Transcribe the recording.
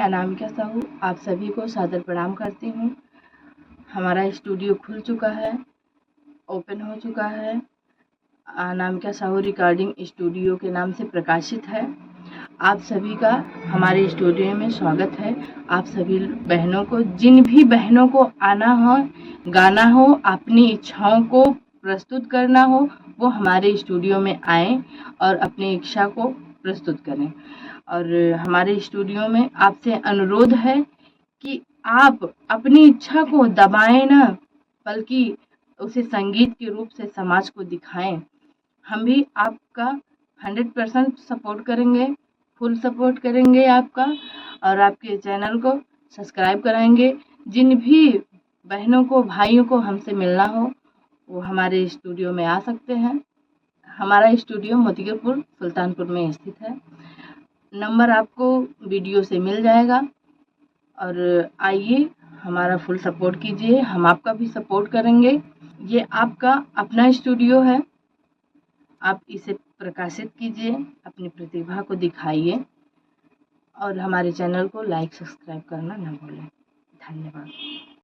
अनामिका साहू आप सभी को सादर प्रणाम करती हूँ। हमारा स्टूडियो खुल चुका है, ओपन हो चुका है। अनामिका साहू रिकॉर्डिंग स्टूडियो के नाम से प्रकाशित है। आप सभी का हमारे स्टूडियो में स्वागत है। आप सभी बहनों को, जिन भी बहनों को आना हो, गाना हो, अपनी इच्छाओं को प्रस्तुत करना हो, वो हमारे स्टूडियो में आएँ और अपनी इच्छा को प्रस्तुत करें। और हमारे स्टूडियो में आपसे अनुरोध है कि आप अपनी इच्छा को दबाएं ना, बल्कि उसे संगीत के रूप से समाज को दिखाएं। हम भी आपका 100% सपोर्ट करेंगे, फुल सपोर्ट करेंगे आपका, और आपके चैनल को सब्सक्राइब कराएंगे। जिन भी बहनों को, भाइयों को हमसे मिलना हो, वो हमारे स्टूडियो में आ सकते हैं। हमारा स्टूडियो मोतीपुर सुल्तानपुर में स्थित है। नंबर आपको वीडियो से मिल जाएगा। और आइए, हमारा फुल सपोर्ट कीजिए, हम आपका भी सपोर्ट करेंगे। ये आपका अपना स्टूडियो है, आप इसे प्रकाशित कीजिए, अपनी प्रतिभा को दिखाइए और हमारे चैनल को लाइक सब्सक्राइब करना ना भूलें। धन्यवाद।